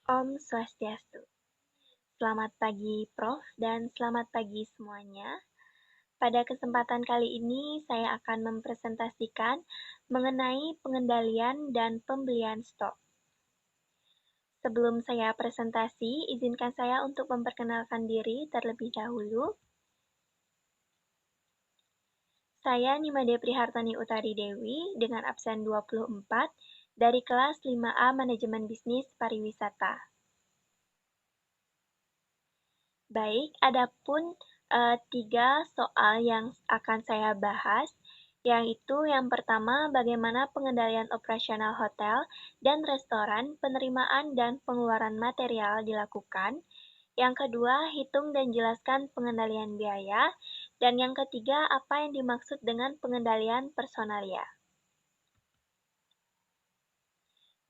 Om Swastiastu. Selamat pagi Prof dan selamat pagi semuanya. Pada kesempatan kali ini saya akan mempresentasikan mengenai pengendalian dan pembelian stok. Sebelum saya presentasi, izinkan saya untuk memperkenalkan diri terlebih dahulu. Saya Nimade Prihartani Utari Dewi dengan absen 24 dari kelas 5A Manajemen Bisnis Pariwisata. Baik, adapun 3 soal yang akan saya bahas, yaitu yang pertama bagaimana pengendalian operasional hotel dan restoran, penerimaan dan pengeluaran material dilakukan. Yang kedua, hitung dan jelaskan pengendalian biaya. Dan yang ketiga, apa yang dimaksud dengan pengendalian personalia.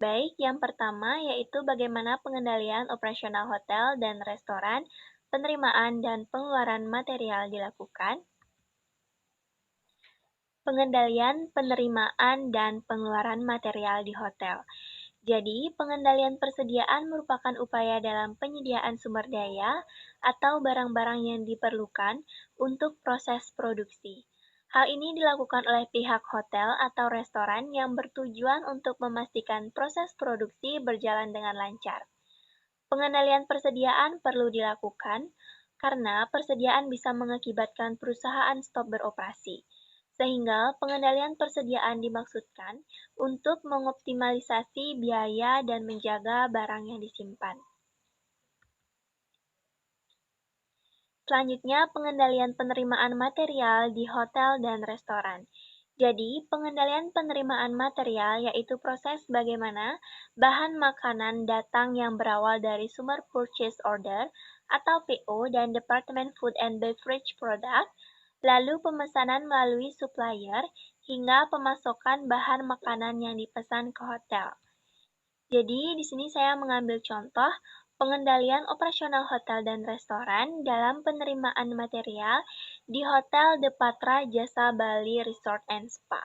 Baik, yang pertama yaitu bagaimana pengendalian operasional hotel dan restoran, penerimaan dan pengeluaran material dilakukan. Pengendalian penerimaan dan pengeluaran material di hotel. Jadi, pengendalian persediaan merupakan upaya dalam penyediaan sumber daya atau barang-barang yang diperlukan untuk proses produksi. Hal ini dilakukan oleh pihak hotel atau restoran yang bertujuan untuk memastikan proses produksi berjalan dengan lancar. Pengendalian persediaan perlu dilakukan karena persediaan bisa mengakibatkan perusahaan stop beroperasi. Sehingga pengendalian persediaan dimaksudkan untuk mengoptimalisasi biaya dan menjaga barang yang disimpan. Selanjutnya, pengendalian penerimaan material di hotel dan restoran. Jadi, pengendalian penerimaan material yaitu proses bagaimana bahan makanan datang yang berawal dari sumber purchase order atau PO dan Departemen Food and Beverage Product, lalu pemesanan melalui supplier hingga pemasokan bahan makanan yang dipesan ke hotel. Jadi, di sini saya mengambil contoh pengendalian operasional hotel dan restoran dalam penerimaan material di Hotel De Patra Jasa Bali Resort and Spa.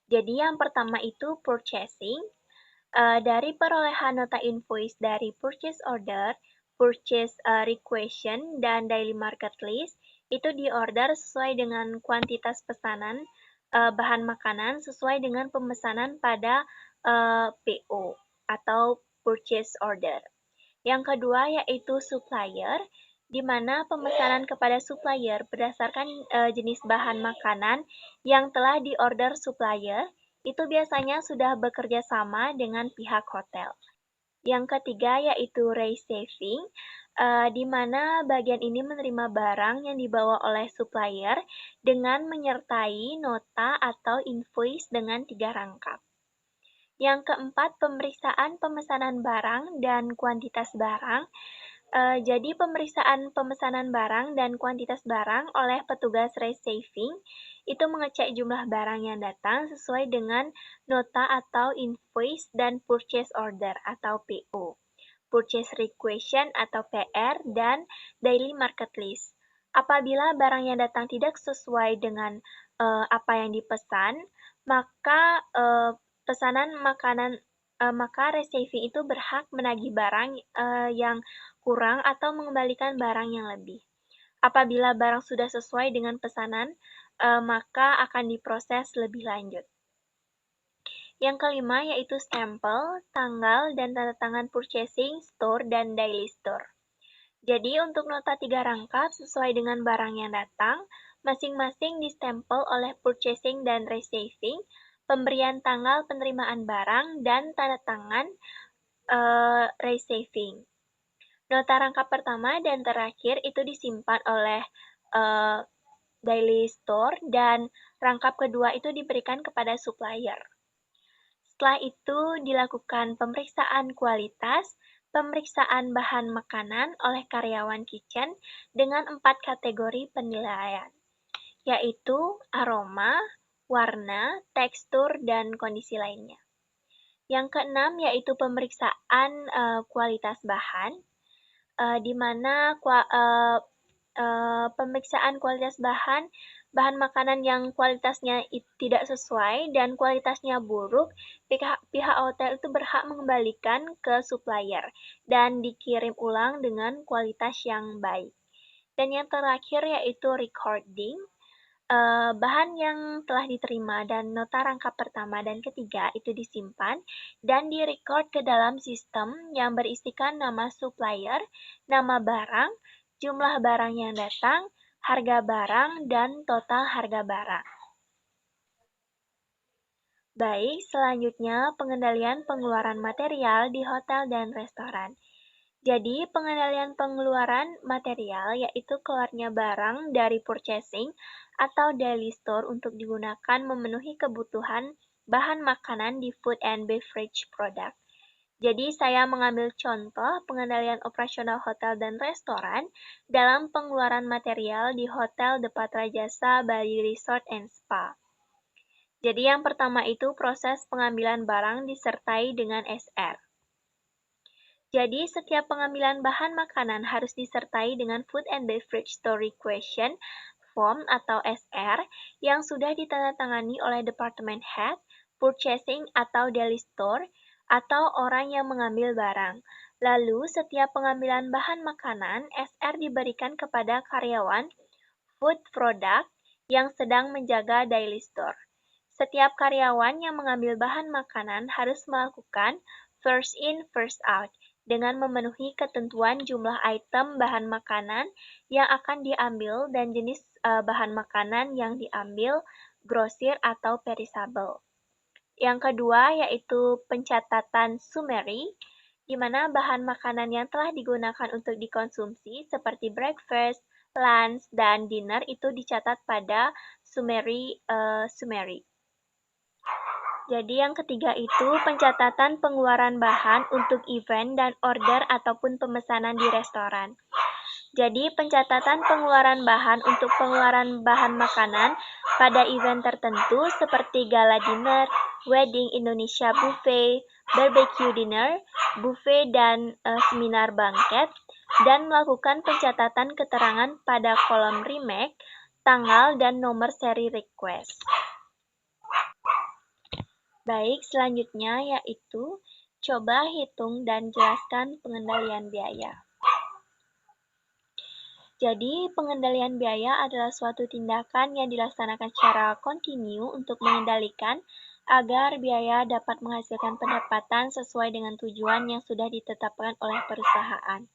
Jadi yang pertama itu purchasing, dari perolehan nota invoice dari purchase order, purchase requisition, dan daily market list, itu diorder sesuai dengan kuantitas pesanan bahan makanan sesuai dengan pemesanan pada PO atau purchase order. Yang kedua yaitu supplier, di mana pemesanan kepada supplier berdasarkan jenis bahan makanan yang telah diorder supplier, itu biasanya sudah bekerja sama dengan pihak hotel. Yang ketiga yaitu receiving, di mana bagian ini menerima barang yang dibawa oleh supplier dengan menyertai nota atau invoice dengan 3 rangkap. Yang keempat, pemeriksaan pemesanan barang dan kuantitas barang. Jadi pemeriksaan pemesanan barang dan kuantitas barang oleh petugas receiving itu mengecek jumlah barang yang datang sesuai dengan nota atau invoice dan purchase order atau PO, purchase requisition atau PR, dan daily market list. Apabila barang yang datang tidak sesuai dengan apa yang dipesan, maka maka receiving itu berhak menagih barang yang kurang atau mengembalikan barang yang lebih. Apabila barang sudah sesuai dengan pesanan, maka akan diproses lebih lanjut. Yang kelima yaitu stempel, tanggal, dan tanda tangan purchasing, store, dan daily store. Jadi untuk nota 3 rangkap sesuai dengan barang yang datang, masing-masing distempel oleh purchasing dan receiving, pemberian tanggal penerimaan barang, dan tanda tangan receiving. Nota rangkap pertama dan terakhir itu disimpan oleh daily store dan rangkap kedua itu diberikan kepada supplier. Setelah itu dilakukan pemeriksaan kualitas, pemeriksaan bahan makanan oleh karyawan kitchen dengan 4 kategori penilaian, yaitu aroma, warna, tekstur, dan kondisi lainnya. Yang keenam yaitu pemeriksaan kualitas bahan, di mana pemeriksaan kualitas bahan bahan makanan yang kualitasnya tidak sesuai dan kualitasnya buruk, pihak hotel itu berhak mengembalikan ke supplier dan dikirim ulang dengan kualitas yang baik. Dan yang terakhir yaitu recording. Bahan yang telah diterima dan nota rangkap pertama dan ketiga itu disimpan dan direcord ke dalam sistem yang berisikan nama supplier, nama barang, jumlah barang yang datang, harga barang, dan total harga barang. Baik, selanjutnya pengendalian pengeluaran material di hotel dan restoran. Jadi, pengendalian pengeluaran material yaitu keluarnya barang dari purchasing atau daily store untuk digunakan memenuhi kebutuhan bahan makanan di food and beverage product. Jadi, saya mengambil contoh pengendalian operasional hotel dan restoran dalam pengeluaran material di Hotel The Patra Jasa Bali Resort and Spa. Jadi, yang pertama itu proses pengambilan barang disertai dengan SR. Jadi, setiap pengambilan bahan makanan harus disertai dengan Food and Beverage Store Requisition Form atau SR yang sudah ditandatangani oleh Department Head, Purchasing atau Daily Store, atau orang yang mengambil barang. Lalu, setiap pengambilan bahan makanan, SR diberikan kepada karyawan food product yang sedang menjaga Daily Store. Setiap karyawan yang mengambil bahan makanan harus melakukan first in, first out, dengan memenuhi ketentuan jumlah item bahan makanan yang akan diambil dan jenis bahan makanan yang diambil, grosir atau perishable. Yang kedua yaitu pencatatan summary, di mana bahan makanan yang telah digunakan untuk dikonsumsi seperti breakfast, lunch, dan dinner itu dicatat pada summary. Jadi yang ketiga itu pencatatan pengeluaran bahan untuk event dan order ataupun pemesanan di restoran. Jadi pencatatan pengeluaran bahan untuk pengeluaran bahan makanan pada event tertentu seperti gala dinner, wedding Indonesia buffet, barbecue dinner, buffet dan seminar banket, dan melakukan pencatatan keterangan pada kolom remake, tanggal dan nomor seri request. Baik, selanjutnya yaitu coba hitung dan jelaskan pengendalian biaya. Jadi, pengendalian biaya adalah suatu tindakan yang dilaksanakan secara kontinu untuk mengendalikan agar biaya dapat menghasilkan pendapatan sesuai dengan tujuan yang sudah ditetapkan oleh perusahaan.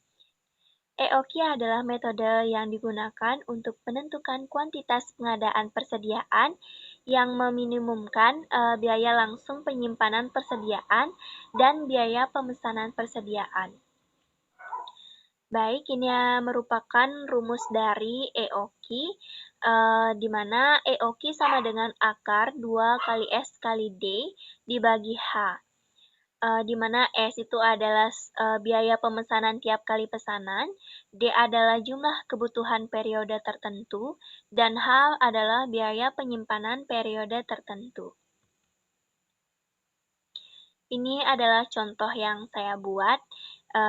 EOQ adalah metode yang digunakan untuk menentukan kuantitas pengadaan persediaan yang meminimumkan biaya langsung penyimpanan persediaan dan biaya pemesanan persediaan. Baik, ini merupakan rumus dari EOQ, di mana EOQ sama dengan akar 2 kali S kali D dibagi H. Di mana S itu adalah biaya pemesanan tiap kali pesanan, D adalah jumlah kebutuhan periode tertentu, dan H adalah biaya penyimpanan periode tertentu. Ini adalah contoh yang saya buat,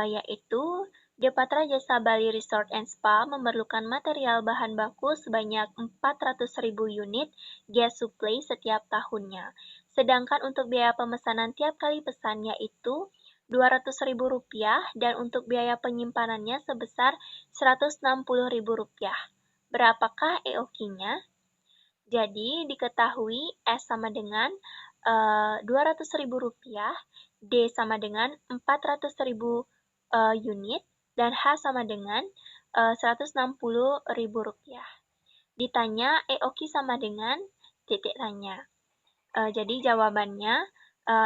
yaitu The Patra Jasa Bali Resort and Spa memerlukan material bahan baku sebanyak 400.000 unit gas supply setiap tahunnya. Sedangkan untuk biaya pemesanan tiap kali pesan yaitu Rp200.000 dan untuk biaya penyimpanannya sebesar Rp160.000. Berapakah EOQ-nya? Jadi diketahui S sama dengan Rp200.000, D sama dengan 400.000 unit, dan H sama dengan Rp160.000. Ditanya EOQ sama dengan titik tanya. Jadi jawabannya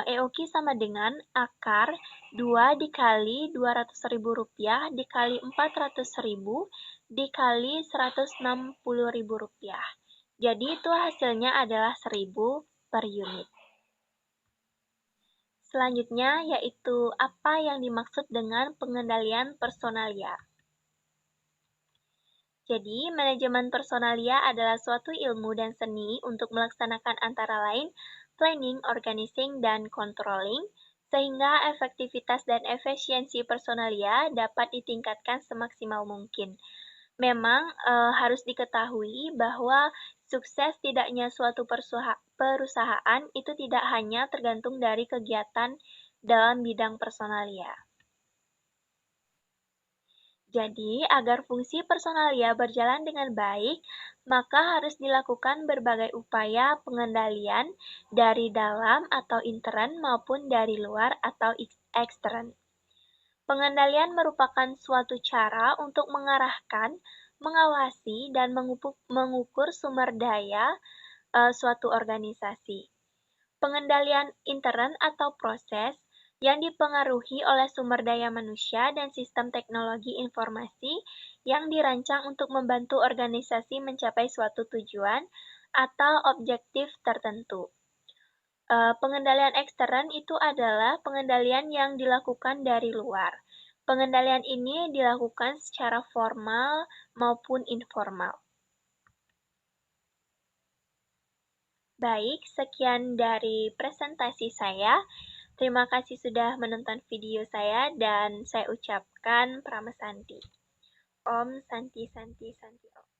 EOQ sama dengan akar 2 dikali Rp200.000 dikali 400.000 dikali Rp160.000. Jadi itu hasilnya adalah 1.000 per unit. Selanjutnya yaitu apa yang dimaksud dengan pengendalian personalia. Jadi, manajemen personalia adalah suatu ilmu dan seni untuk melaksanakan antara lain planning, organizing, dan controlling, sehingga efektivitas dan efisiensi personalia dapat ditingkatkan semaksimal mungkin. Memang harus diketahui bahwa sukses tidaknya suatu perusahaan itu tidak hanya tergantung dari kegiatan dalam bidang personalia. Jadi, agar fungsi personalia berjalan dengan baik, maka harus dilakukan berbagai upaya pengendalian dari dalam atau intern maupun dari luar atau ekstern. Pengendalian merupakan suatu cara untuk mengarahkan, mengawasi, dan mengukur sumber daya suatu organisasi. Pengendalian intern atau proses yang dipengaruhi oleh sumber daya manusia dan sistem teknologi informasi yang dirancang untuk membantu organisasi mencapai suatu tujuan atau objektif tertentu. Pengendalian ekstern itu adalah pengendalian yang dilakukan dari luar. Pengendalian ini dilakukan secara formal maupun informal. Baik, sekian dari presentasi saya. Terima kasih sudah menonton video saya dan saya ucapkan Prama Santi. Om Santi Santi Santi Om.